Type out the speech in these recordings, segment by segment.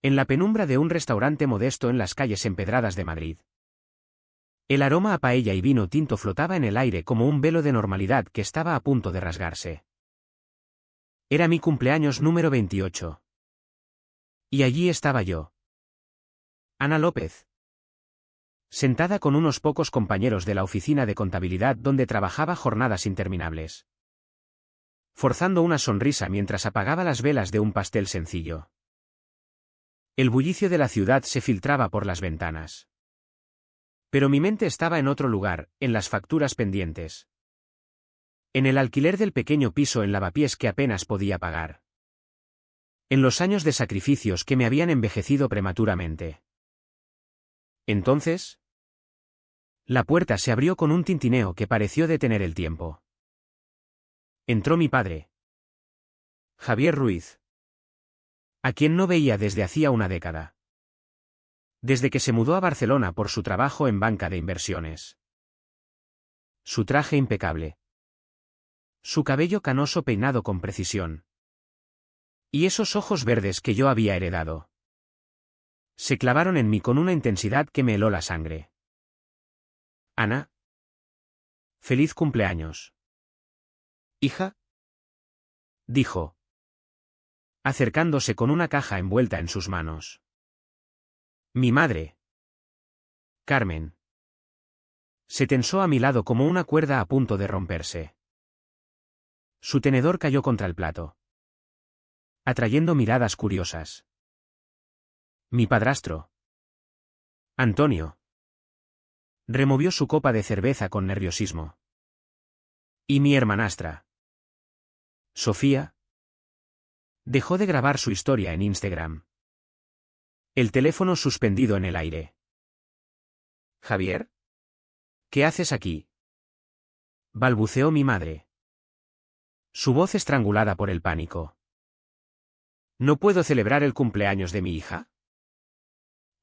En la penumbra de un restaurante modesto en las calles empedradas de Madrid. El aroma a paella y vino tinto flotaba en el aire como un velo de normalidad que estaba a punto de rasgarse. Era mi cumpleaños número 28. Y allí estaba yo. Ana López. Sentada con unos pocos compañeros de la oficina de contabilidad donde trabajaba jornadas interminables. Forzando una sonrisa mientras apagaba las velas de un pastel sencillo. El bullicio de la ciudad se filtraba por las ventanas. Pero mi mente estaba en otro lugar, en las facturas pendientes. En el alquiler del pequeño piso en Lavapiés que apenas podía pagar. En los años de sacrificios que me habían envejecido prematuramente. Entonces, la puerta se abrió con un tintineo que pareció detener el tiempo. Entró mi padre. Javier Ruiz. A quien no veía desde hacía una década. Desde que se mudó a Barcelona por su trabajo en banca de inversiones. Su traje impecable. Su cabello canoso peinado con precisión. Y esos ojos verdes que yo había heredado. Se clavaron en mí con una intensidad que me heló la sangre. Ana. Feliz cumpleaños. Hija. Dijo. Acercándose con una caja envuelta en sus manos. Mi madre. Carmen. Se tensó a mi lado como una cuerda a punto de romperse. Su tenedor cayó contra el plato. Atrayendo miradas curiosas. Mi padrastro. Antonio. Removió su copa de cerveza con nerviosismo. Y mi hermanastra. Sofía. Dejó de grabar su historia en Instagram. El teléfono suspendido en el aire. Javier. ¿Qué haces aquí? Balbuceó mi madre. Su voz estrangulada por el pánico. ¿No puedo celebrar el cumpleaños de mi hija?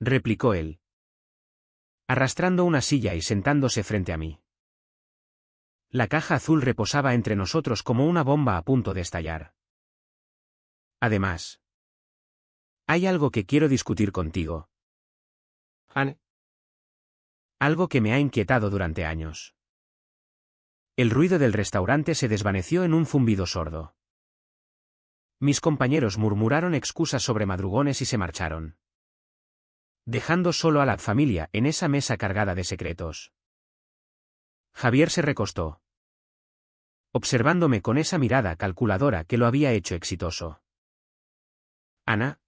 Replicó él. Arrastrando una silla y sentándose frente a mí. La caja azul reposaba entre nosotros como una bomba a punto de estallar. Además, hay algo que quiero discutir contigo. Anne. Algo que me ha inquietado durante años. El ruido del restaurante se desvaneció en un zumbido sordo. Mis compañeros murmuraron excusas sobre madrugones y se marcharon. Dejando solo a la familia en esa mesa cargada de secretos. Javier se recostó. Observándome con esa mirada calculadora que lo había hecho exitoso. Ana.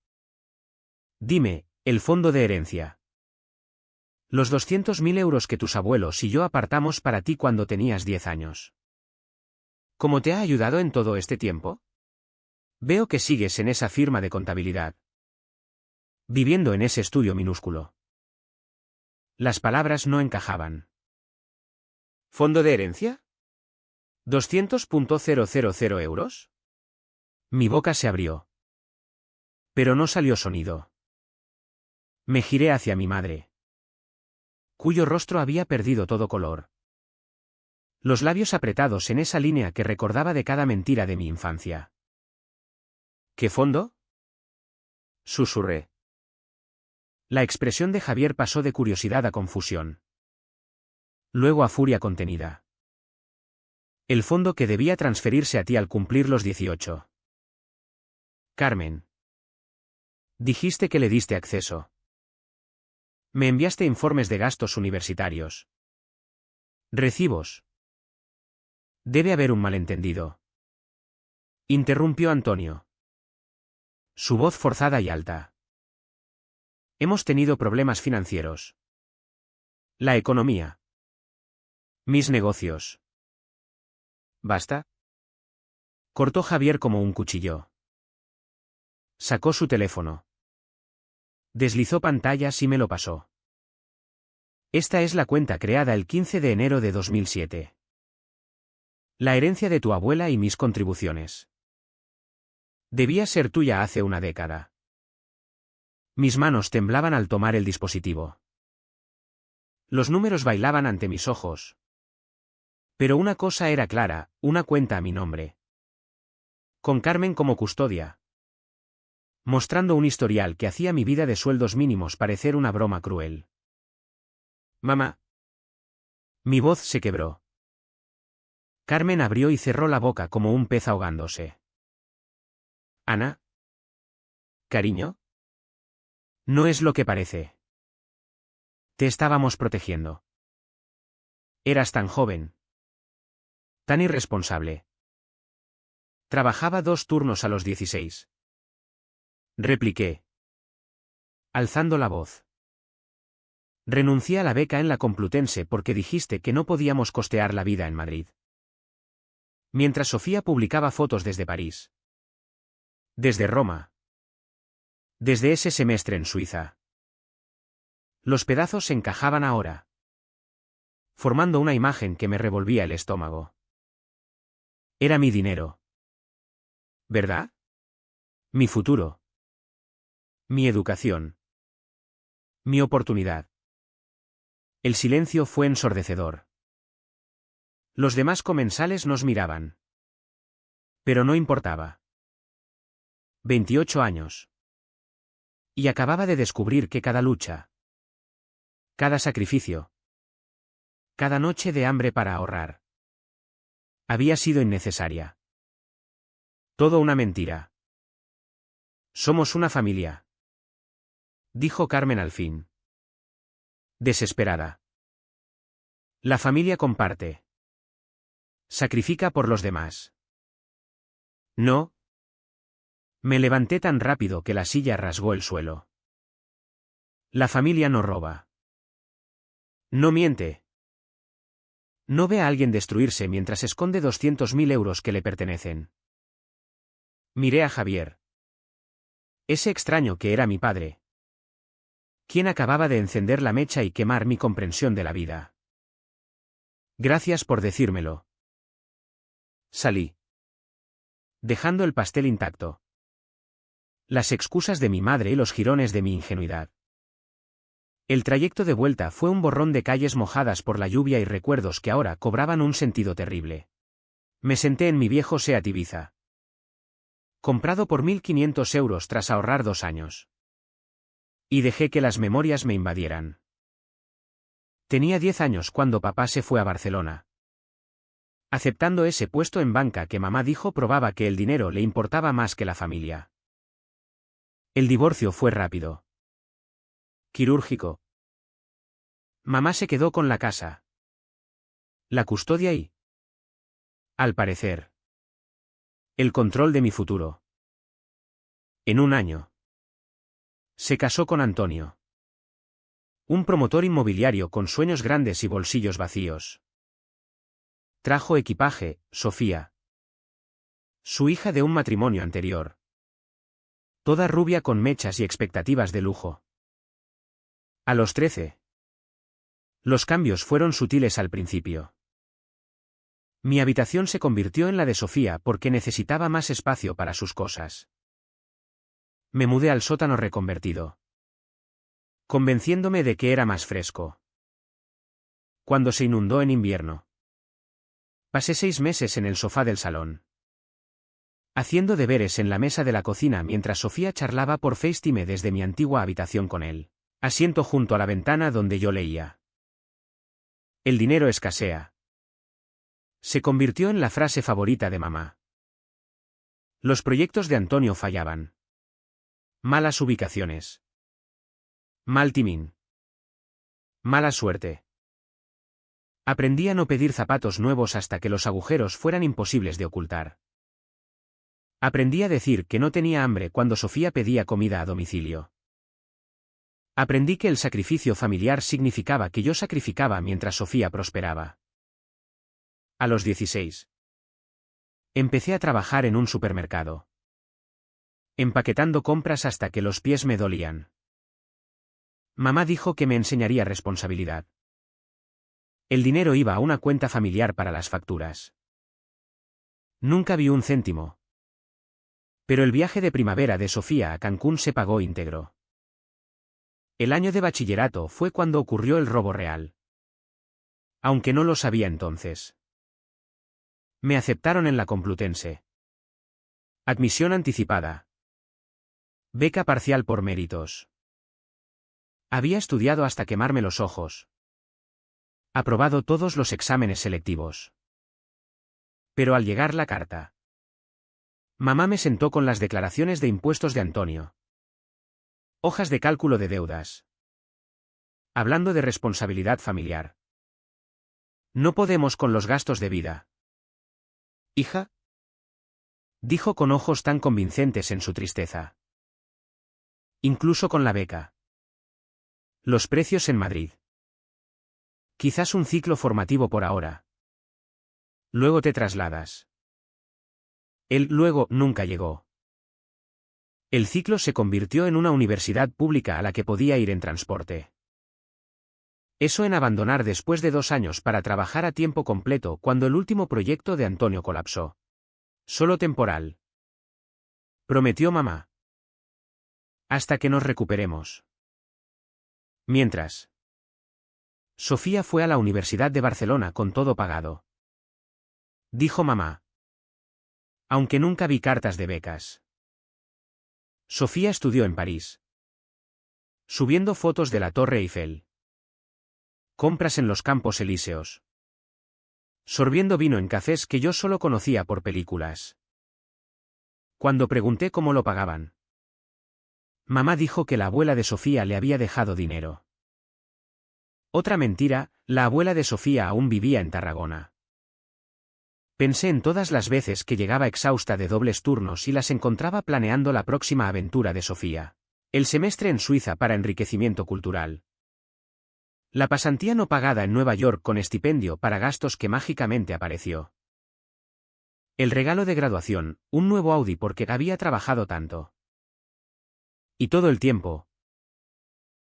Dime, el fondo de herencia. Los 200.000 euros que tus abuelos y yo apartamos para ti cuando tenías 10 años. ¿Cómo te ha ayudado en todo este tiempo? Veo que sigues en esa firma de contabilidad. Viviendo en ese estudio minúsculo. Las palabras no encajaban. ¿Fondo de herencia? ¿200.000 euros? Mi boca se abrió. Pero no salió sonido. Me giré hacia mi madre. Cuyo rostro había perdido todo color. Los labios apretados en esa línea que recordaba de cada mentira de mi infancia. ¿Qué fondo? Susurré. La expresión de Javier pasó de curiosidad a confusión. Luego a furia contenida. El fondo que debía transferirse a ti al cumplir los 18. Carmen. Dijiste que le diste acceso. Me enviaste informes de gastos universitarios. Recibos. Debe haber un malentendido. Interrumpió Antonio. Su voz forzada y alta. Hemos tenido problemas financieros. La economía. Mis negocios. ¿Basta? Cortó Javier como un cuchillo. Sacó su teléfono. Deslizó pantallas y me lo pasó. Esta es la cuenta creada el 15 de enero de 2007. La herencia de tu abuela y mis contribuciones. Debía ser tuya hace una década. Mis manos temblaban al tomar el dispositivo. Los números bailaban ante mis ojos. Pero una cosa era clara, una cuenta a mi nombre. Con Carmen como custodia. mostrando un historial que hacía mi vida de sueldos mínimos parecer una broma cruel. Mamá. Mi voz se quebró. Carmen abrió y cerró la boca como un pez ahogándose. Ana. Cariño. No es lo que parece. Te estábamos protegiendo. Eras tan joven. Tan irresponsable. Trabajaba 2 turnos a los 16. Repliqué, alzando la voz. Renuncié a la beca en la Complutense porque dijiste que no podíamos costear la vida en Madrid. Mientras Sofía publicaba fotos desde París. Desde Roma. Desde ese semestre en Suiza. Los pedazos se encajaban ahora, formando una imagen que me revolvía el estómago. Era mi dinero. ¿Verdad? Mi futuro. Mi educación. Mi oportunidad. El silencio fue ensordecedor. Los demás comensales nos miraban. Pero no importaba. 28 años. Y acababa de descubrir que cada lucha, cada sacrificio, cada noche de hambre para ahorrar, había sido innecesaria. Todo una mentira. Somos una familia, dijo Carmen al fin. Desesperada. La familia comparte. Sacrifica por los demás. No. Me levanté tan rápido que la silla rasgó el suelo. La familia no roba. No miente. No ve a alguien destruirse mientras esconde 200.000 euros que le pertenecen. Miré a Javier. Ese extraño que era mi padre. Quien acababa de encender la mecha y quemar mi comprensión de la vida. Gracias por decírmelo. Salí, dejando el pastel intacto. Las excusas de mi madre y los jirones de mi ingenuidad. El trayecto de vuelta fue un borrón de calles mojadas por la lluvia y recuerdos que ahora cobraban un sentido terrible. Me senté en mi viejo Seat Ibiza. Comprado por 1.500 euros tras ahorrar 2 años. Y dejé que las memorias me invadieran. Tenía 10 años cuando papá se fue a Barcelona. Aceptando ese puesto en banca que mamá dijo probaba que el dinero le importaba más que la familia. El divorcio fue rápido. Quirúrgico. Mamá se quedó con la casa. La custodia y, al parecer, el control de mi futuro. En un año. Se casó con Antonio. Un promotor inmobiliario con sueños grandes y bolsillos vacíos. Trajo equipaje, Sofía. Su hija de un matrimonio anterior. Toda rubia con mechas y expectativas de lujo. A los 13. Los cambios fueron sutiles al principio. Mi habitación se convirtió en la de Sofía porque necesitaba más espacio para sus cosas. Me mudé al sótano reconvertido, convenciéndome de que era más fresco. Cuando se inundó en invierno, pasé 6 meses en el sofá del salón, haciendo deberes en la mesa de la cocina mientras Sofía charlaba por FaceTime desde mi antigua habitación con él, asiento junto a la ventana donde yo leía. El dinero escasea. Se convirtió en la frase favorita de mamá. Los proyectos de Antonio fallaban. Malas ubicaciones. Mal timing. Mala suerte. Aprendí a no pedir zapatos nuevos hasta que los agujeros fueran imposibles de ocultar. Aprendí a decir que no tenía hambre cuando Sofía pedía comida a domicilio. Aprendí que el sacrificio familiar significaba que yo sacrificaba mientras Sofía prosperaba. A los 16. Empecé a trabajar en un supermercado. Empaquetando compras hasta que los pies me dolían. Mamá dijo que me enseñaría responsabilidad. El dinero iba a una cuenta familiar para las facturas. Nunca vi un céntimo. Pero el viaje de primavera de Sofía a Cancún se pagó íntegro. El año de bachillerato fue cuando ocurrió el robo real. Aunque no lo sabía entonces. Me aceptaron en la Complutense. Admisión anticipada. Beca parcial por méritos. Había estudiado hasta quemarme los ojos. Aprobado todos los exámenes selectivos. Pero al llegar la carta, mamá me sentó con las declaraciones de impuestos de Antonio. Hojas de cálculo de deudas. Hablando de responsabilidad familiar. No podemos con los gastos de vida. Hija, dijo con ojos tan convincentes en su tristeza. Incluso con la beca. Los precios en Madrid. Quizás un ciclo formativo por ahora. Luego te trasladas. El luego nunca llegó. El ciclo se convirtió en una universidad pública a la que podía ir en transporte. Eso en abandonar después de 2 años para trabajar a tiempo completo cuando el último proyecto de Antonio colapsó. Solo temporal. Prometió mamá. Hasta que nos recuperemos. Mientras. Sofía fue a la Universidad de Barcelona con todo pagado. Dijo mamá. Aunque nunca vi cartas de becas. Sofía estudió en París. Subiendo fotos de la Torre Eiffel. Compras en los Campos Elíseos. Sorbiendo vino en cafés que yo solo conocía por películas. Cuando pregunté cómo lo pagaban, mamá dijo que la abuela de Sofía le había dejado dinero. Otra mentira, la abuela de Sofía aún vivía en Tarragona. Pensé en todas las veces que llegaba exhausta de dobles turnos y las encontraba planeando la próxima aventura de Sofía. El semestre en Suiza para enriquecimiento cultural. La pasantía no pagada en Nueva York con estipendio para gastos que mágicamente apareció. El regalo de graduación, un nuevo Audi porque había trabajado tanto. Y todo el tiempo.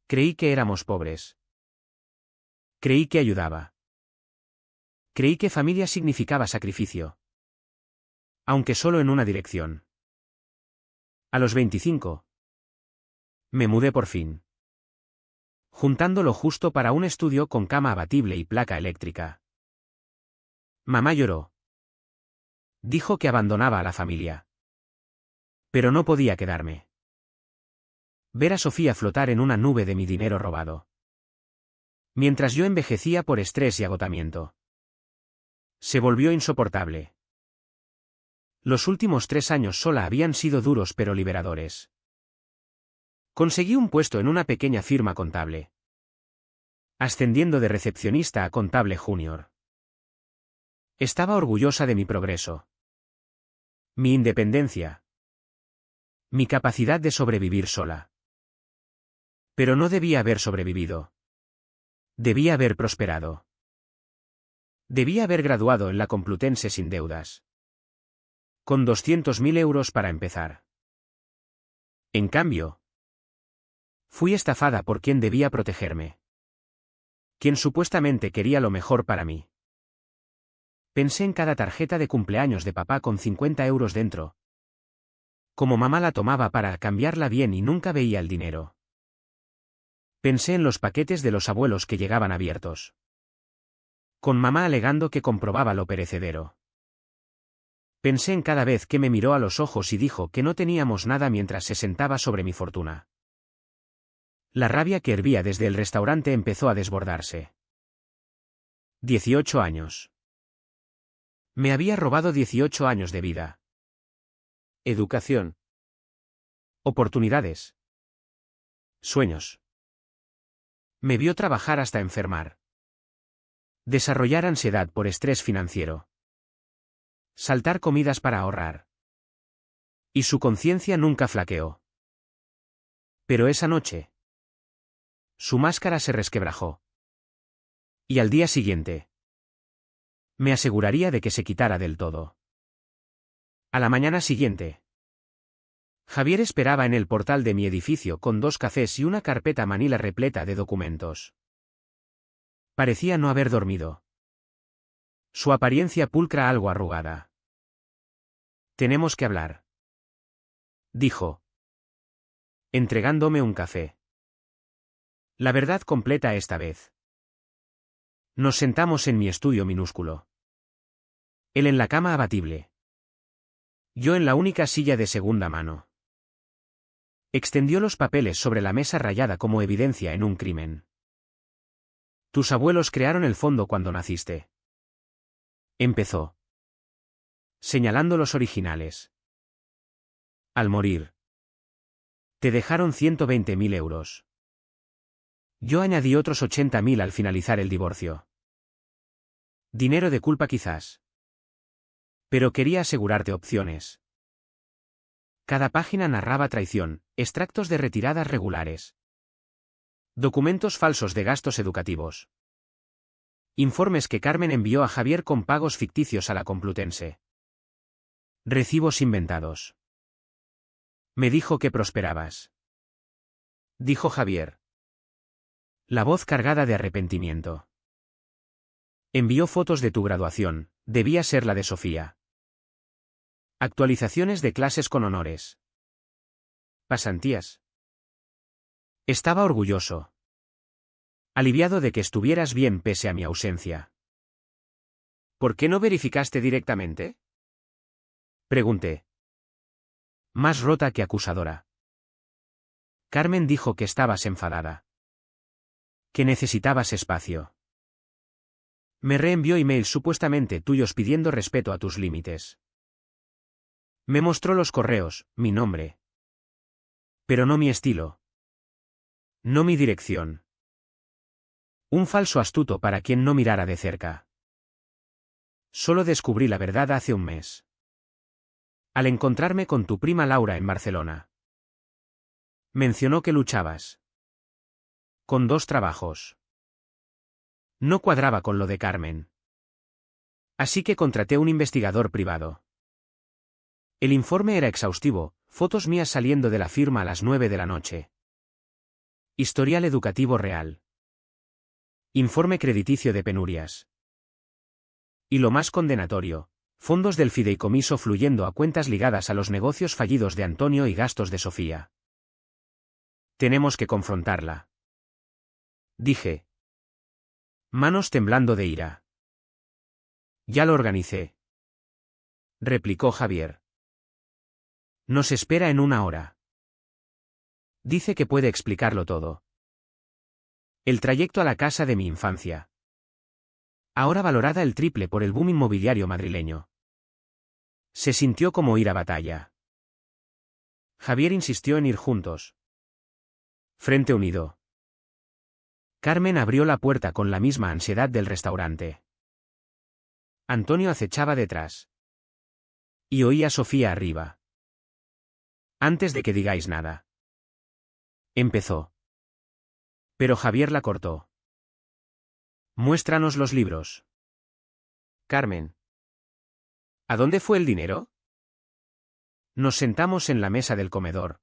Creí que éramos pobres. Creí que ayudaba. Creí que familia significaba sacrificio. Aunque solo en una dirección. A los 25. Me mudé por fin. Juntando lo justo para un estudio con cama abatible y placa eléctrica. Mamá lloró. Dijo que abandonaba a la familia. Pero no podía quedarme. Ver a Sofía flotar en una nube de mi dinero robado. Mientras yo envejecía por estrés y agotamiento. Se volvió insoportable. Los últimos 3 años sola habían sido duros pero liberadores. Conseguí un puesto en una pequeña firma contable. Ascendiendo de recepcionista a contable junior. Estaba orgullosa de mi progreso. Mi independencia. Mi capacidad de sobrevivir sola. Pero no debía haber sobrevivido. Debía haber prosperado. Debía haber graduado en la Complutense sin deudas. Con 200.000 euros para empezar. En cambio, fui estafada por quien debía protegerme. Quien supuestamente quería lo mejor para mí. Pensé en cada tarjeta de cumpleaños de papá con 50 euros dentro. Como mamá la tomaba para cambiarla bien y nunca veía el dinero. Pensé en los paquetes de los abuelos que llegaban abiertos. Con mamá alegando que comprobaba lo perecedero. Pensé en cada vez que me miró a los ojos y dijo que no teníamos nada mientras se sentaba sobre mi fortuna. La rabia que hervía desde el restaurante empezó a desbordarse. 18 años. Me había robado 18 años de vida. Educación. Oportunidades. Sueños. Me vio trabajar hasta enfermar. Desarrollar ansiedad por estrés financiero. Saltar comidas para ahorrar. Y su conciencia nunca flaqueó. Pero esa noche. Su máscara se resquebrajó. Y al día siguiente. Me aseguraría de que se quitara del todo. A la mañana siguiente. Javier esperaba en el portal de mi edificio con 2 cafés y una carpeta manila repleta de documentos. Parecía no haber dormido. Su apariencia pulcra algo arrugada. Tenemos que hablar. Dijo. Entregándome un café. La verdad completa esta vez. Nos sentamos en mi estudio minúsculo. Él en la cama abatible. Yo en la única silla de segunda mano. Extendió los papeles sobre la mesa rayada como evidencia en un crimen. Tus abuelos crearon el fondo cuando naciste. Empezó. Señalando los originales. Al morir. Te dejaron 120.000 euros. Yo añadí otros 80.000 al finalizar el divorcio. Dinero de culpa quizás. Pero quería asegurarte opciones. Cada página narraba traición, extractos de retiradas regulares. Documentos falsos de gastos educativos. Informes que Carmen envió a Javier con pagos ficticios a la Complutense. Recibos inventados. Me dijo que prosperabas. Dijo Javier. La voz cargada de arrepentimiento. Envió fotos de tu graduación, debía ser la de Sofía. Actualizaciones de clases con honores. Pasantías. Estaba orgulloso. Aliviado de que estuvieras bien pese a mi ausencia. ¿Por qué no verificaste directamente? Pregunté. Más rota que acusadora. Carmen dijo que estabas enfadada. Que necesitabas espacio. Me reenvió emails supuestamente tuyos pidiendo respeto a tus límites. Me mostró los correos, mi nombre. Pero no mi estilo. No mi dirección. Un falso astuto para quien no mirara de cerca. Solo descubrí la verdad hace un mes. Al encontrarme con tu prima Laura en Barcelona. Mencionó que luchabas. Con 2 trabajos. No cuadraba con lo de Carmen. Así que contraté un investigador privado. El informe era exhaustivo, fotos mías saliendo de la firma a las 9 de la noche. Historial educativo real. Informe crediticio de penurias. Y lo más condenatorio, fondos del fideicomiso fluyendo a cuentas ligadas a los negocios fallidos de Antonio y gastos de Sofía. Tenemos que confrontarla. Dije. Manos temblando de ira. Ya lo organicé. Replicó Javier. Nos espera en 1 hora. Dice que puede explicarlo todo. El trayecto a la casa de mi infancia. Ahora valorada el triple por el boom inmobiliario madrileño. Se sintió como ir a batalla. Javier insistió en ir juntos. Frente unido. Carmen abrió la puerta con la misma ansiedad del restaurante. Antonio acechaba detrás. Y oí a Sofía arriba. Antes de que digáis nada. Empezó. Pero Javier la cortó. Muéstranos los libros. Carmen. ¿A dónde fue el dinero? Nos sentamos en la mesa del comedor.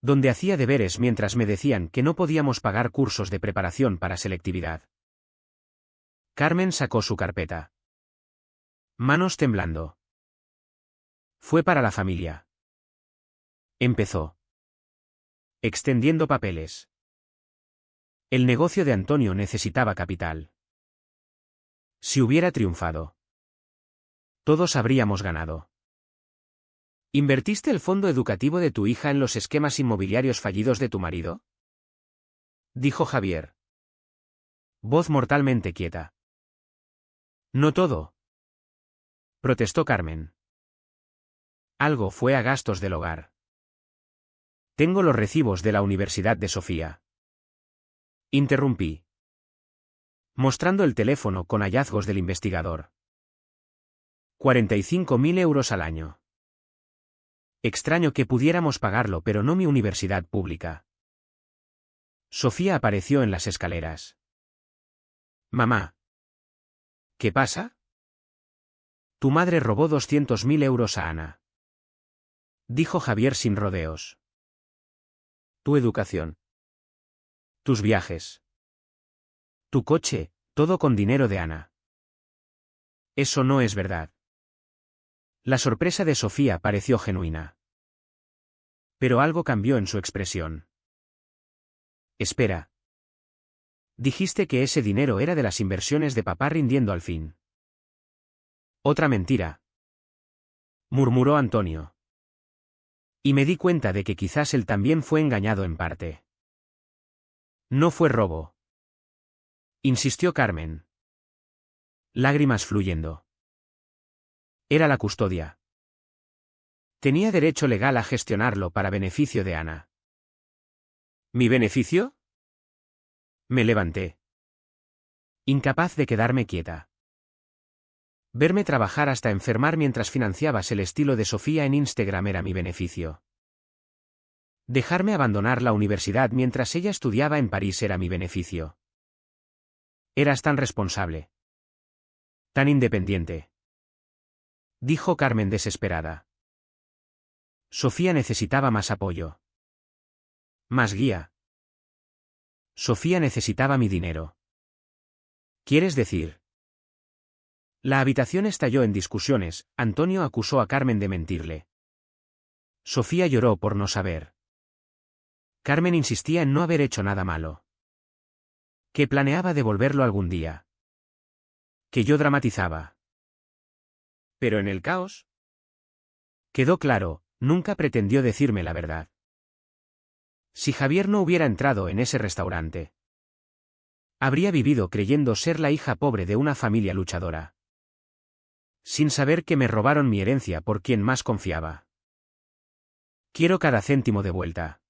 Donde hacía deberes mientras me decían que no podíamos pagar cursos de preparación para selectividad. Carmen sacó su carpeta. Manos temblando. Fue para la familia. Empezó. Extendiendo papeles. El negocio de Antonio necesitaba capital. Si hubiera triunfado, todos habríamos ganado. ¿Invertiste el fondo educativo de tu hija en los esquemas inmobiliarios fallidos de tu marido? Dijo Javier. Voz mortalmente quieta. No todo. Protestó Carmen. Algo fue a gastos del hogar. Tengo los recibos de la Universidad de Sofía. Interrumpí. Mostrando el teléfono con hallazgos del investigador. 45.000 euros al año. Extraño que pudiéramos pagarlo, pero no mi universidad pública. Sofía apareció en las escaleras. Mamá. ¿Qué pasa? Tu madre robó 200.000 euros a Ana. Dijo Javier sin rodeos. Tu educación. Tus viajes. Tu coche, todo con dinero de Ana. Eso no es verdad. La sorpresa de Sofía pareció genuina. Pero algo cambió en su expresión. Espera. Dijiste que ese dinero era de las inversiones de papá rindiendo al fin. Otra mentira. Murmuró Antonio. Y me di cuenta de que quizás él también fue engañado en parte. No fue robo, insistió Carmen. Lágrimas fluyendo. Era la custodia. Tenía derecho legal a gestionarlo para beneficio de Ana. ¿Mi beneficio? Me levanté. Incapaz de quedarme quieta. Verme trabajar hasta enfermar mientras financiabas el estilo de Sofía en Instagram era mi beneficio. Dejarme abandonar la universidad mientras ella estudiaba en París era mi beneficio. Eras tan responsable. Tan independiente. Dijo Carmen desesperada. Sofía necesitaba más apoyo. Más guía. Sofía necesitaba mi dinero. ¿Quieres decir? La habitación estalló en discusiones. Antonio acusó a Carmen de mentirle. Sofía lloró por no saber. Carmen insistía en no haber hecho nada malo. Que planeaba devolverlo algún día. Que yo dramatizaba. Pero en el caos. Quedó claro, nunca pretendió decirme la verdad. Si Javier no hubiera entrado en ese restaurante, habría vivido creyendo ser la hija pobre de una familia luchadora. Sin saber que me robaron mi herencia por quien más confiaba. Quiero cada céntimo de vuelta.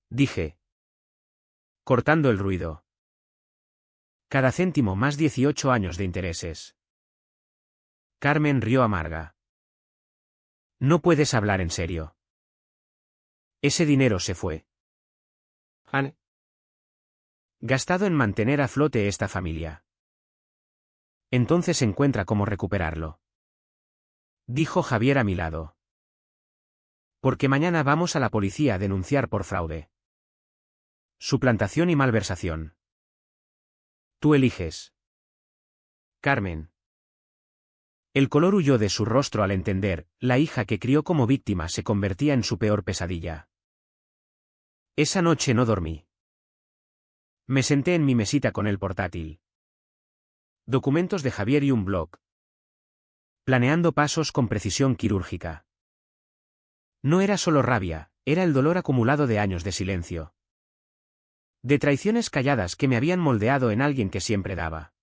Dije. Cortando el ruido. Cada céntimo más 18 años de intereses. Carmen rió amarga. No puedes hablar en serio. Ese dinero se fue. Han gastado en mantener a flote esta familia. Entonces encuentra cómo recuperarlo. Dijo Javier a mi lado. Porque mañana vamos a la policía a denunciar por fraude. Suplantación y malversación. Tú eliges. Carmen. El color huyó de su rostro al entender, la hija que crió como víctima se convertía en su peor pesadilla. Esa noche no dormí. Me senté en mi mesita con el portátil. Documentos de Javier y un blog. Planeando pasos con precisión quirúrgica. No era solo rabia, era el dolor acumulado de años de silencio. De traiciones calladas que me habían moldeado en alguien que siempre daba.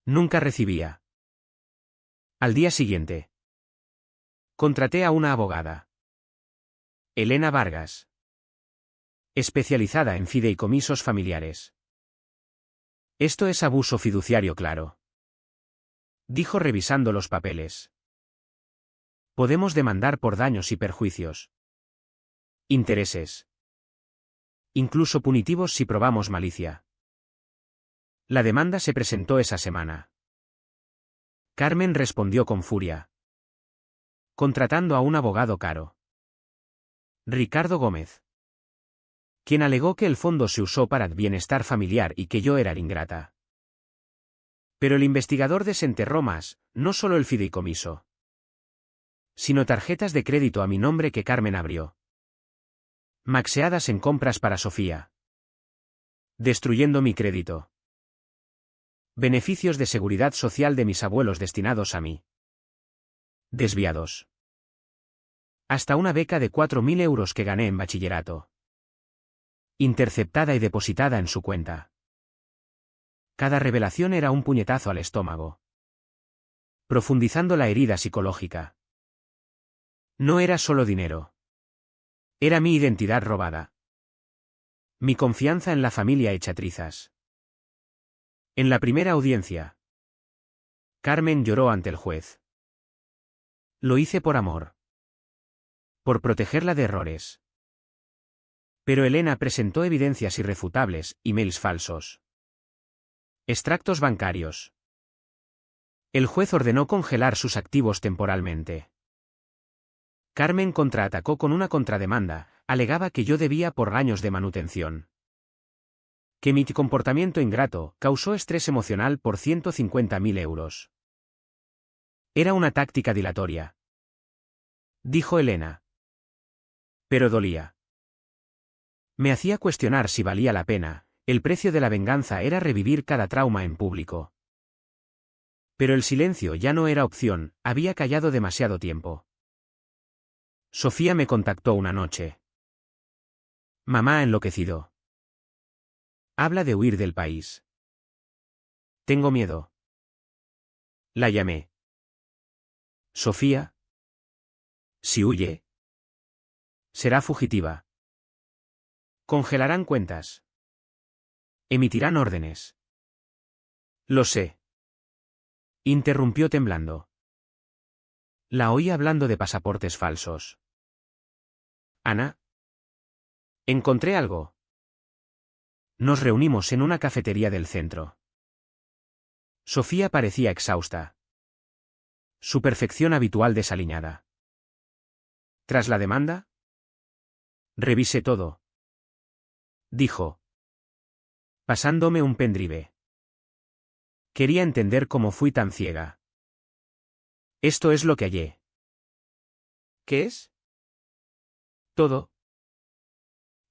Nunca recibía. Al día siguiente. Contraté a una abogada. Elena Vargas. Especializada en fideicomisos familiares. Esto es abuso fiduciario claro. Dijo revisando los papeles. Podemos demandar por daños y perjuicios. Intereses. Incluso punitivos si probamos malicia. La demanda se presentó esa semana. Carmen respondió con furia. Contratando a un abogado caro. Ricardo Gómez. Quien alegó que el fondo se usó para el bienestar familiar y que yo era ingrata. Pero el investigador desenterró más, no solo el fideicomiso, sino tarjetas de crédito a mi nombre que Carmen abrió. Maxeadas en compras para Sofía. Destruyendo mi crédito. Beneficios de seguridad social de mis abuelos destinados a mí. Desviados. Hasta una beca de 4.000 euros que gané en bachillerato. Interceptada y depositada en su cuenta. Cada revelación era un puñetazo al estómago. Profundizando la herida psicológica. No era solo dinero. Era mi identidad robada. Mi confianza en la familia hecha trizas. En la primera audiencia. Carmen lloró ante el juez. Lo hice por amor. Por protegerla de errores. Pero Elena presentó evidencias irrefutables, emails falsos. Extractos bancarios. El juez ordenó congelar sus activos temporalmente. Carmen contraatacó con una contrademanda, alegaba que yo debía por años de manutención. Que mi comportamiento ingrato causó estrés emocional por 150.000 euros. Era una táctica dilatoria. Dijo Elena. Pero dolía. Me hacía cuestionar si valía la pena, el precio de la venganza era revivir cada trauma en público. Pero el silencio ya no era opción, había callado demasiado tiempo. Sofía me contactó una noche. Mamá ha enloquecido. Habla de huir del país. Tengo miedo. La llamé. Sofía. Si huye. Será fugitiva. Congelarán cuentas. Emitirán órdenes. Lo sé. Interrumpió temblando. La oí hablando de pasaportes falsos. Ana. Encontré algo. Nos reunimos en una cafetería del centro. Sofía parecía exhausta. Su perfección habitual desaliñada. ¿Tras la demanda? Revisé todo. Dijo. Pasándome un pendrive. Quería entender cómo fui tan ciega. Esto es lo que hallé. ¿Qué es? Todo.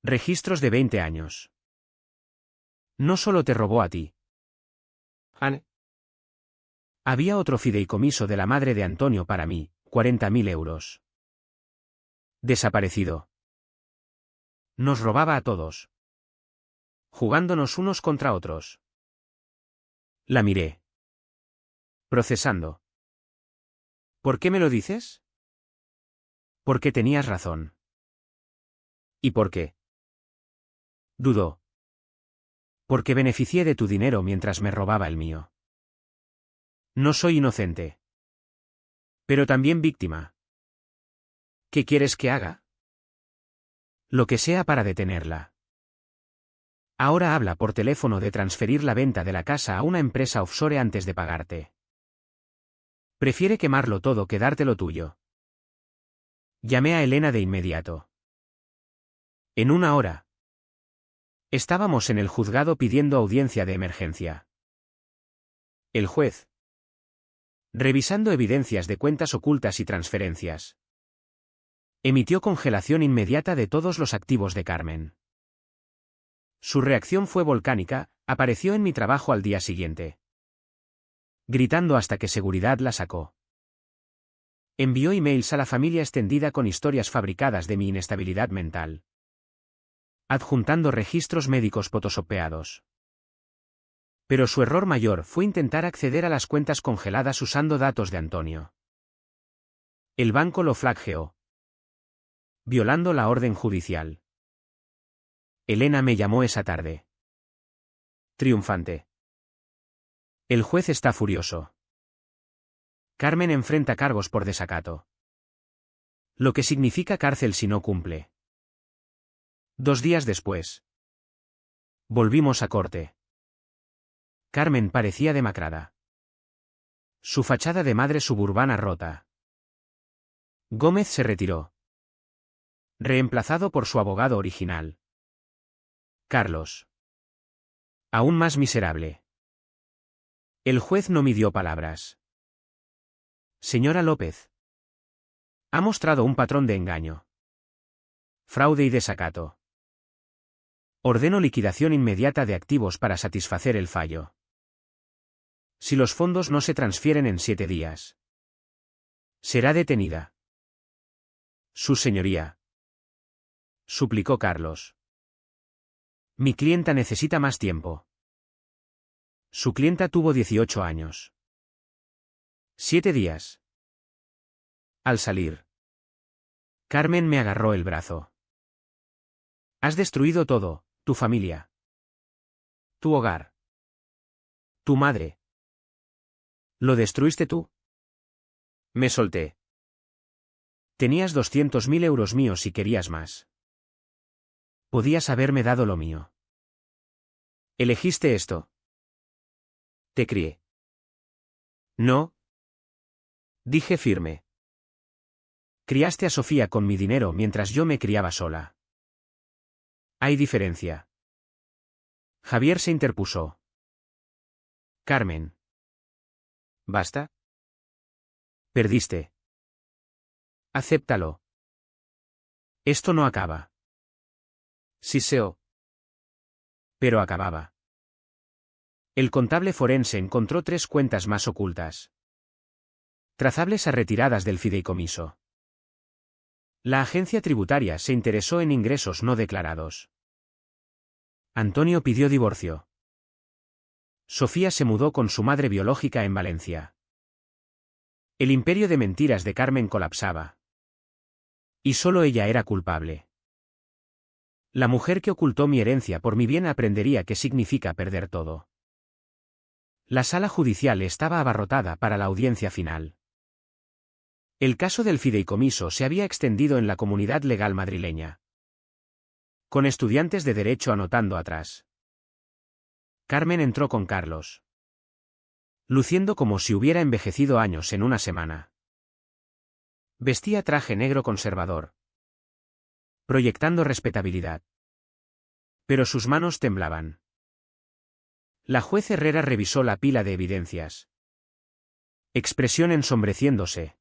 Registros de 20 años. No solo te robó a ti. Anne. Había otro fideicomiso de la madre de Antonio para mí, 40.000 euros. Desaparecido. Nos robaba a todos. Jugándonos unos contra otros. La miré. Procesando. ¿Por qué me lo dices? Porque tenías razón. ¿Y por qué? Dudó. Porque beneficié de tu dinero mientras me robaba el mío. No soy inocente. Pero también víctima. ¿Qué quieres que haga? Lo que sea para detenerla. Ahora habla por teléfono de transferir la venta de la casa a una empresa offshore antes de pagarte. Prefiere quemarlo todo que darte lo tuyo. Llamé a Elena de inmediato. En una hora. Estábamos en el juzgado pidiendo audiencia de emergencia. El juez. Revisando evidencias de cuentas ocultas y transferencias. Emitió congelación inmediata de todos los activos de Carmen. Su reacción fue volcánica, apareció en mi trabajo al día siguiente. Gritando hasta que seguridad la sacó. Envió emails a la familia extendida con historias fabricadas de mi inestabilidad mental. Adjuntando registros médicos photoshopeados. Pero su error mayor fue intentar acceder a las cuentas congeladas usando datos de Antonio. El banco lo flageó. Violando la orden judicial. Elena me llamó esa tarde. Triunfante. El juez está furioso. Carmen enfrenta cargos por desacato. Lo que significa cárcel si no cumple. 2 días después. Volvimos a corte. Carmen parecía demacrada. Su fachada de madre suburbana rota. Gómez se retiró. Reemplazado por su abogado original. Carlos. Aún más miserable. El juez no midió palabras. Señora López. Ha mostrado un patrón de engaño. Fraude y desacato. Ordeno liquidación inmediata de activos para satisfacer el fallo. Si los fondos no se transfieren en 7 días. Será detenida. Su señoría. Suplicó Carlos. Mi clienta necesita más tiempo. Su clienta tuvo 18 años. 7 días. Al salir. Carmen me agarró el brazo. Has destruido todo, tu familia. Tu hogar. Tu madre. ¿Lo destruiste tú? Me solté. Tenías 200.000 euros míos si querías más. Podías haberme dado lo mío. Elegiste esto. Te crié. No. Dije firme. Criaste a Sofía con mi dinero mientras yo me criaba sola. Hay diferencia. Javier se interpuso. Carmen. ¿Basta? Perdiste. Acéptalo. Esto no acaba. Siseo. Pero acababa. El contable forense encontró 3 cuentas más ocultas. Trazables a retiradas del fideicomiso. La agencia tributaria se interesó en ingresos no declarados. Antonio pidió divorcio. Sofía se mudó con su madre biológica en Valencia. El imperio de mentiras de Carmen colapsaba. Y solo ella era culpable. La mujer que ocultó mi herencia por mi bien aprendería qué significa perder todo. La sala judicial estaba abarrotada para la audiencia final. El caso del fideicomiso se había extendido en la comunidad legal madrileña, con estudiantes de derecho anotando atrás. Carmen entró con Carlos, luciendo como si hubiera envejecido años en una semana. Vestía traje negro conservador, proyectando respetabilidad. Pero sus manos temblaban. La juez Herrera revisó la pila de evidencias. Expresión ensombreciéndose.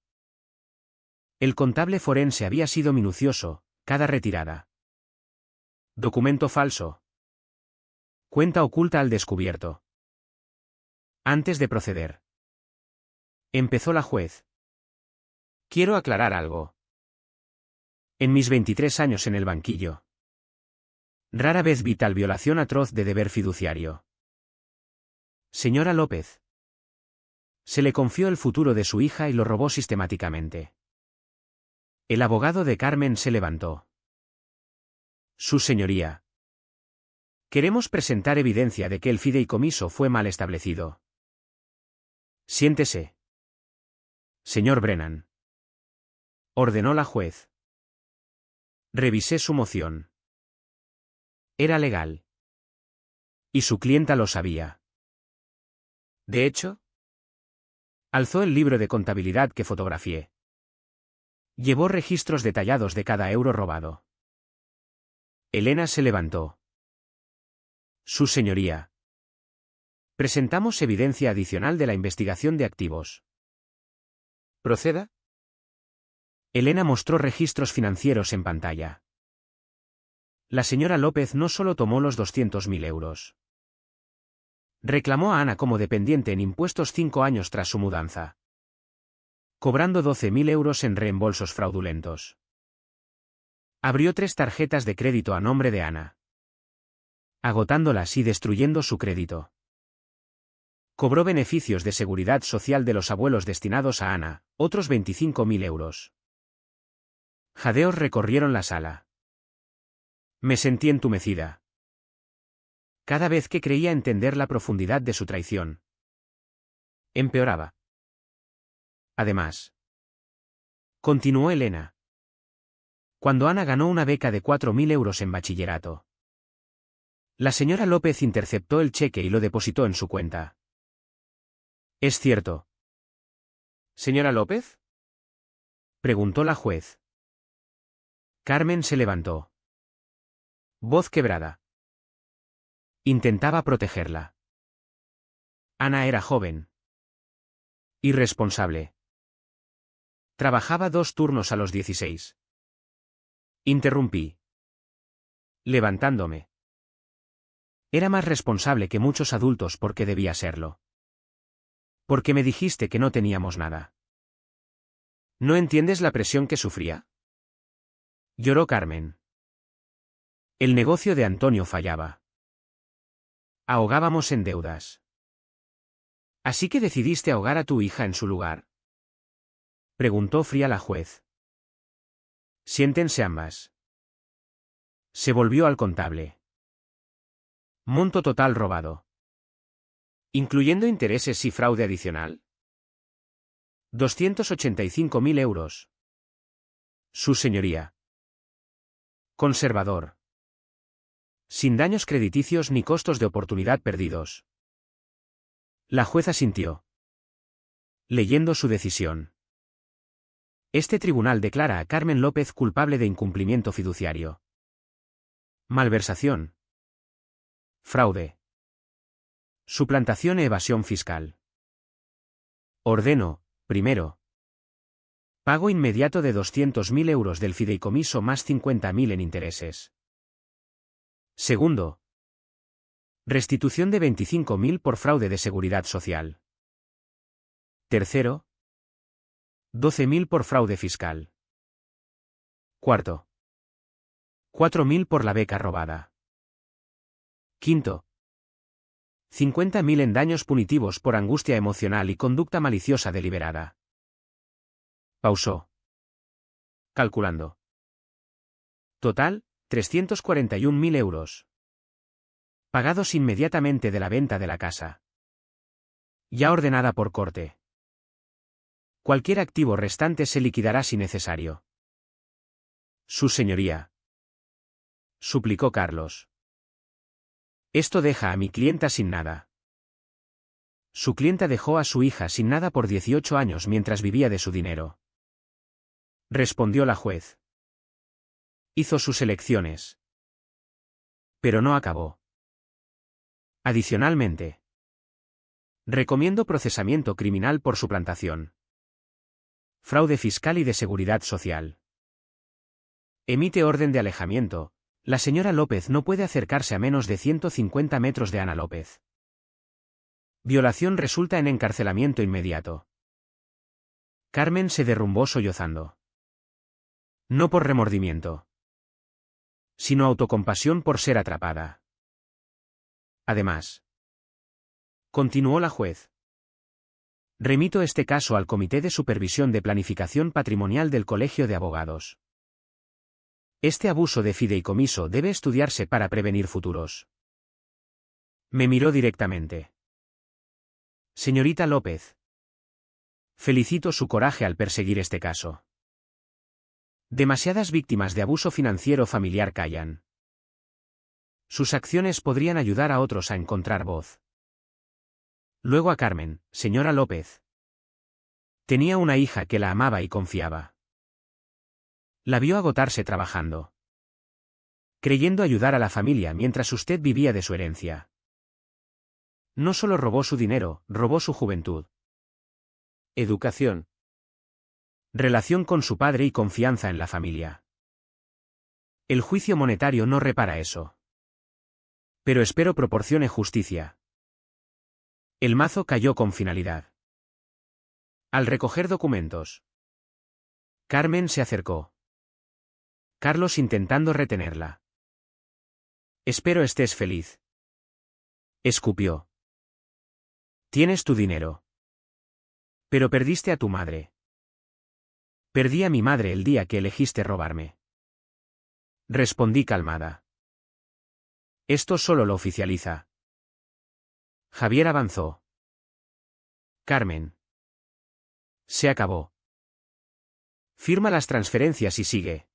El contable forense había sido minucioso, cada retirada. Documento falso. Cuenta oculta al descubierto. Antes de proceder, empezó la juez. Quiero aclarar algo. En mis 23 años en el banquillo, rara vez vi tal violación atroz de deber fiduciario. Señora López. Se le confió el futuro de su hija y lo robó sistemáticamente. El abogado de Carmen se levantó. Su señoría. Queremos presentar evidencia de que el fideicomiso fue mal establecido. Siéntese. Señor Brennan. Ordenó la juez. Revisé su moción. Era legal. Y su clienta lo sabía. De hecho, alzó el libro de contabilidad que fotografié. Llevó registros detallados de cada euro robado. Elena se levantó. Su señoría. Presentamos evidencia adicional de la investigación de activos. ¿Proceda? Elena mostró registros financieros en pantalla. La señora López no solo tomó los 200.000 euros. Reclamó a Ana como dependiente en impuestos 5 años tras su mudanza, cobrando 12.000 euros en reembolsos fraudulentos. Abrió 3 tarjetas de crédito a nombre de Ana, agotándolas y destruyendo su crédito. Cobró beneficios de seguridad social de los abuelos destinados a Ana, otros 25.000 euros. Jadeos recorrieron la sala. Me sentí entumecida. Cada vez que creía entender la profundidad de su traición, empeoraba. Además, continuó Elena, cuando Ana ganó una beca de 4.000 euros en bachillerato, la señora López interceptó el cheque y lo depositó en su cuenta. ¿Es cierto? ¿Señora López? Preguntó la juez. Carmen se levantó. Voz quebrada. Intentaba protegerla. Ana era joven. Irresponsable. Trabajaba 2 turnos a los 16. Interrumpí, levantándome. Era más responsable que muchos adultos porque debía serlo. Porque me dijiste que no teníamos nada. ¿No entiendes la presión que sufría? Lloró Carmen. El negocio de Antonio fallaba. Ahogábamos en deudas. ¿Así que decidiste ahogar a tu hija en su lugar? Preguntó fría la juez. Siéntense ambas. Se volvió al contable. Monto total robado, incluyendo intereses y fraude adicional. 285.000 euros. Su señoría. Conservador. Sin daños crediticios ni costos de oportunidad perdidos. La jueza asintió, leyendo su decisión. Este tribunal declara a Carmen López culpable de incumplimiento fiduciario, malversación, fraude, suplantación e evasión fiscal. Ordeno, primero, pago inmediato de 200.000 euros del fideicomiso más 50.000 en intereses. Segundo, restitución de 25.000 por fraude de seguridad social. Tercero, 12.000 por fraude fiscal. Cuarto. 4.000 por la beca robada. Quinto. 50.000 en daños punitivos por angustia emocional y conducta maliciosa deliberada. Pausó. Calculando. Total, 341.000 euros. Pagados inmediatamente de la venta de la casa. Ya ordenada por corte. Cualquier activo restante se liquidará si necesario. Su señoría. Suplicó Carlos. Esto deja a mi clienta sin nada. Su clienta dejó a su hija sin nada por 18 años mientras vivía de su dinero. Respondió la juez. Hizo sus elecciones. Pero no acabó. Adicionalmente. Recomiendo procesamiento criminal por suplantación. Fraude fiscal y de seguridad social. Emite orden de alejamiento. La señora López no puede acercarse a menos de 150 metros de Ana López. Violación resulta en encarcelamiento inmediato. Carmen se derrumbó sollozando. No por remordimiento, sino autocompasión por ser atrapada. Además, continuó la juez, remito este caso al Comité de Supervisión de Planificación Patrimonial del Colegio de Abogados. Este abuso de fideicomiso debe estudiarse para prevenir futuros. Me miró directamente. Señorita López. Felicito su coraje al perseguir este caso. Demasiadas víctimas de abuso financiero familiar callan. Sus acciones podrían ayudar a otros a encontrar voz. Luego a Carmen, señora López. Tenía una hija que la amaba y confiaba. La vio agotarse trabajando, creyendo ayudar a la familia mientras usted vivía de su herencia. No solo robó su dinero, robó su juventud. Educación. Relación con su padre y confianza en la familia. El juicio monetario no repara eso. Pero espero proporcione justicia. El mazo cayó con finalidad. Al recoger documentos, Carmen se acercó. Carlos intentando retenerla. Espero estés feliz. Escupió. Tienes tu dinero. Pero perdiste a tu madre. Perdí a mi madre el día que elegiste robarme. Respondí calmada. Esto solo lo oficializa. Javier avanzó. Carmen. Se acabó. Firma las transferencias y sigue.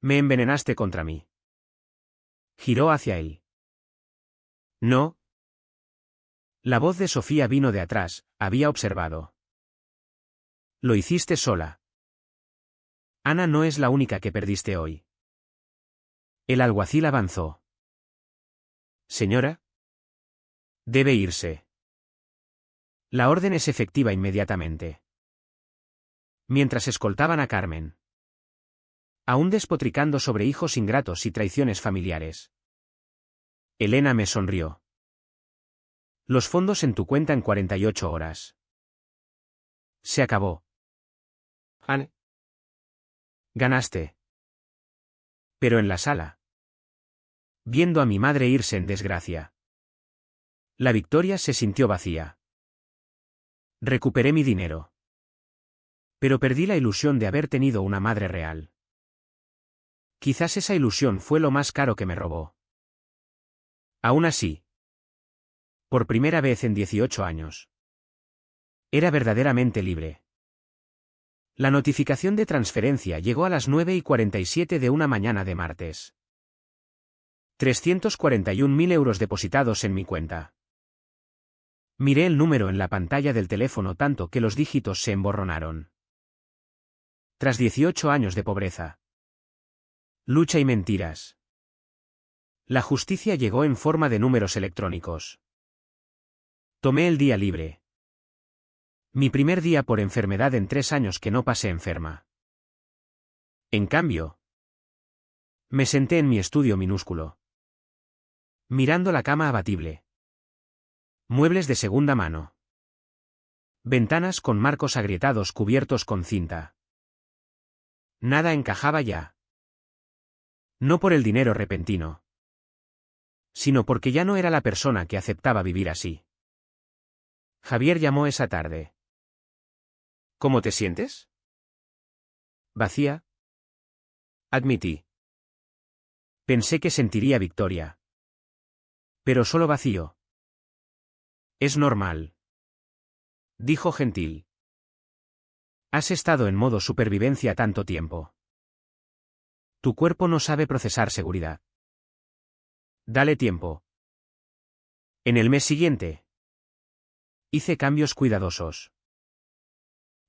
Me envenenaste contra mí. Giró hacia él. No. La voz de Sofía vino de atrás, había observado. Lo hiciste sola. Ana no es la única que perdiste hoy. El alguacil avanzó. Señora. Debe irse. La orden es efectiva inmediatamente. Mientras escoltaban a Carmen. Aún despotricando sobre hijos ingratos y traiciones familiares. Elena me sonrió. Los fondos en tu cuenta en 48 horas. Se acabó. Anne. Ganaste. Pero en la sala. Viendo a mi madre irse en desgracia. La victoria se sintió vacía. Recuperé mi dinero. Pero perdí la ilusión de haber tenido una madre real. Quizás esa ilusión fue lo más caro que me robó. Aún así. Por primera vez en 18 años. Era verdaderamente libre. La notificación de transferencia llegó a las 9:47 de una mañana de martes. 341.000 euros depositados en mi cuenta. Miré el número en la pantalla del teléfono tanto que los dígitos se emborronaron. Tras 18 años de pobreza. Lucha y mentiras. La justicia llegó en forma de números electrónicos. Tomé el día libre. Mi primer día por enfermedad en 3 años que no pasé enferma. En cambio, me senté en mi estudio minúsculo. Mirando la cama abatible. Muebles de segunda mano. Ventanas con marcos agrietados cubiertos con cinta. Nada encajaba ya. No por el dinero repentino, sino porque ya no era la persona que aceptaba vivir así. Javier llamó esa tarde. ¿Cómo te sientes? Vacía, admití. Pensé que sentiría victoria. Pero solo vacío. Es normal, dijo gentil. Has estado en modo supervivencia tanto tiempo. Tu cuerpo no sabe procesar seguridad. Dale tiempo. En el mes siguiente, hice cambios cuidadosos.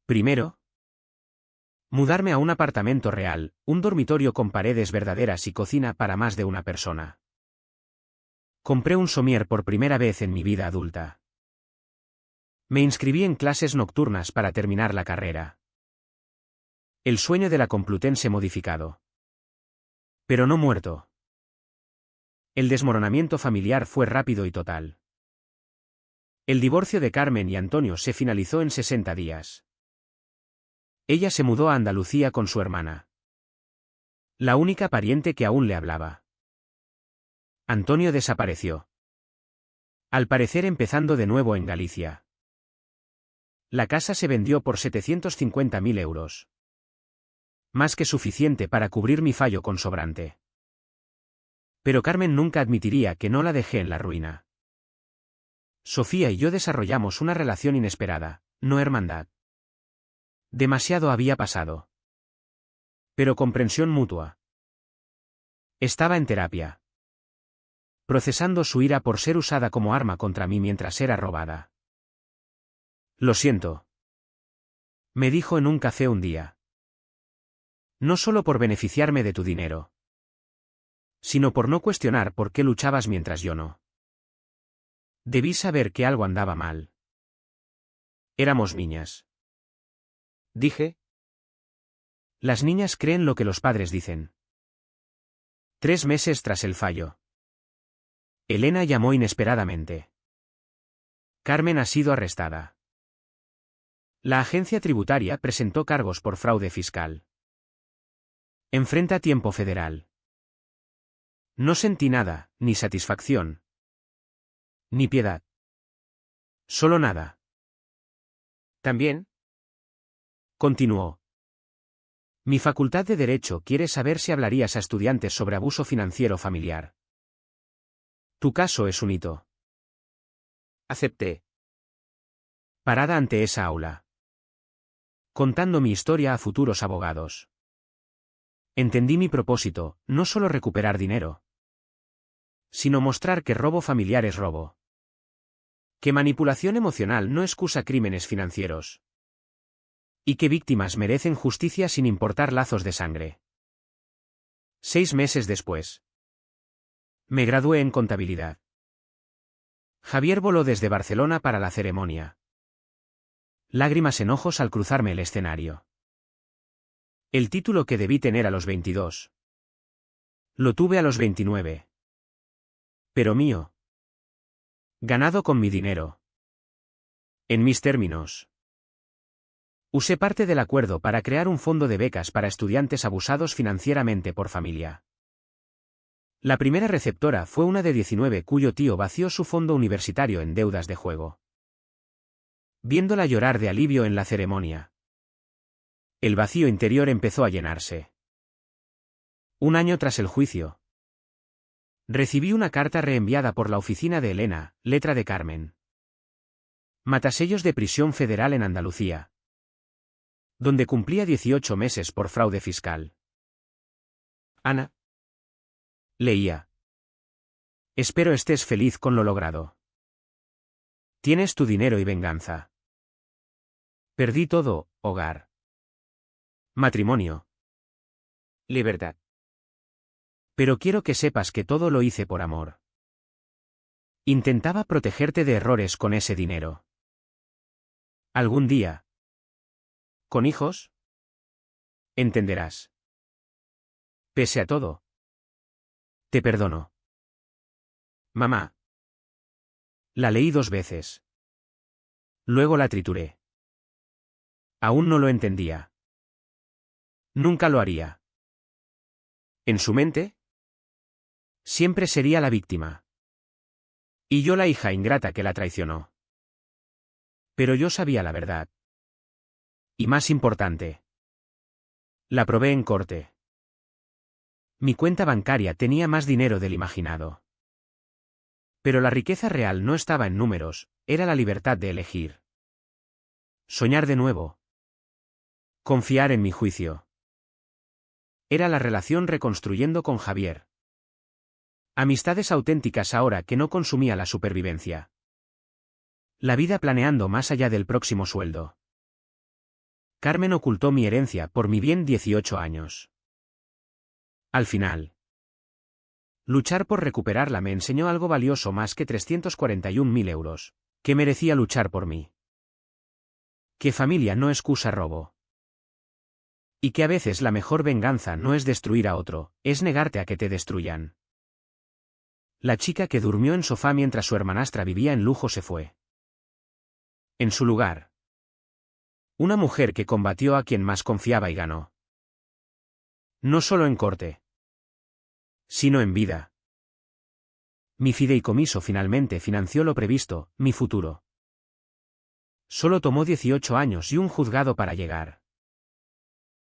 Primero, mudarme a un apartamento real, un dormitorio con paredes verdaderas y cocina para más de una persona. Compré un somier por primera vez en mi vida adulta. Me inscribí en clases nocturnas para terminar la carrera. El sueño de la Complutense modificado. Pero no muerto. El desmoronamiento familiar fue rápido y total. El divorcio de Carmen y Antonio se finalizó en 60 días. Ella se mudó a Andalucía con su hermana, la única pariente que aún le hablaba. Antonio desapareció. Al parecer empezando de nuevo en Galicia. La casa se vendió por 750.000 euros. Más que suficiente para cubrir mi fallo con sobrante. Pero Carmen nunca admitiría que no la dejé en la ruina. Sofía y yo desarrollamos una relación inesperada, no hermandad. Demasiado había pasado. Pero comprensión mutua. Estaba en terapia, procesando su ira por ser usada como arma contra mí mientras era robada. Lo siento, me dijo en un café un día. No solo por beneficiarme de tu dinero, sino por no cuestionar por qué luchabas mientras yo no. Debí saber que algo andaba mal. Éramos niñas. Dije. Las niñas creen lo que los padres dicen. 3 meses tras el fallo. Elena llamó inesperadamente. Carmen ha sido arrestada. La agencia tributaria presentó cargos por fraude fiscal. Enfrenta tiempo federal. No sentí nada, ni satisfacción, ni piedad. Solo nada. También, continuó, mi facultad de Derecho quiere saber si hablarías a estudiantes sobre abuso financiero familiar. Tu caso es un hito. Acepté. Parada ante esa aula, contando mi historia a futuros abogados. Entendí mi propósito, no solo recuperar dinero, sino mostrar que robo familiar es robo. Que manipulación emocional no excusa crímenes financieros. Y que víctimas merecen justicia sin importar lazos de sangre. 6 meses después, me gradué en contabilidad. Javier voló desde Barcelona para la ceremonia. Lágrimas en ojos al cruzarme el escenario. El título que debí tener a los 22. Lo tuve a los 29. Pero mío. Ganado con mi dinero. En mis términos. Usé parte del acuerdo para crear un fondo de becas para estudiantes abusados financieramente por familia. La primera receptora fue una de 19 cuyo tío vació su fondo universitario en deudas de juego. Viéndola llorar de alivio en la ceremonia, el vacío interior empezó a llenarse. Un año tras el juicio, recibí una carta reenviada por la oficina de Elena, letra de Carmen. Matasellos de prisión federal en Andalucía, donde cumplía 18 meses por fraude fiscal. Ana. Leía. Espero estés feliz con lo logrado. Tienes tu dinero y venganza. Perdí todo, hogar. Matrimonio. Libertad. Pero quiero que sepas que todo lo hice por amor. Intentaba protegerte de errores con ese dinero. Algún día. ¿Con hijos? Entenderás. Pese a todo. Te perdono. Mamá. La leí 2 veces. Luego la trituré. Aún no lo entendía. Nunca lo haría. En su mente, siempre sería la víctima. Y yo la hija ingrata que la traicionó. Pero yo sabía la verdad. Y más importante, la probé en corte. Mi cuenta bancaria tenía más dinero del imaginado. Pero la riqueza real no estaba en números, era la libertad de elegir. Soñar de nuevo. Confiar en mi juicio. Era la relación reconstruyendo con Javier. Amistades auténticas ahora que no consumía la supervivencia. La vida planeando más allá del próximo sueldo. Carmen ocultó mi herencia por mi bien 18 años. Al final, luchar por recuperarla me enseñó algo valioso más que 341.000 euros, que merecía luchar por mí. Que familia no excusa robo. Y que a veces la mejor venganza no es destruir a otro, es negarte a que te destruyan. La chica que durmió en sofá mientras su hermanastra vivía en lujo se fue. En su lugar, una mujer que combatió a quien más confiaba y ganó. No solo en corte, sino en vida. Mi fideicomiso finalmente financió lo previsto, mi futuro. Solo tomó 18 años y un juzgado para llegar.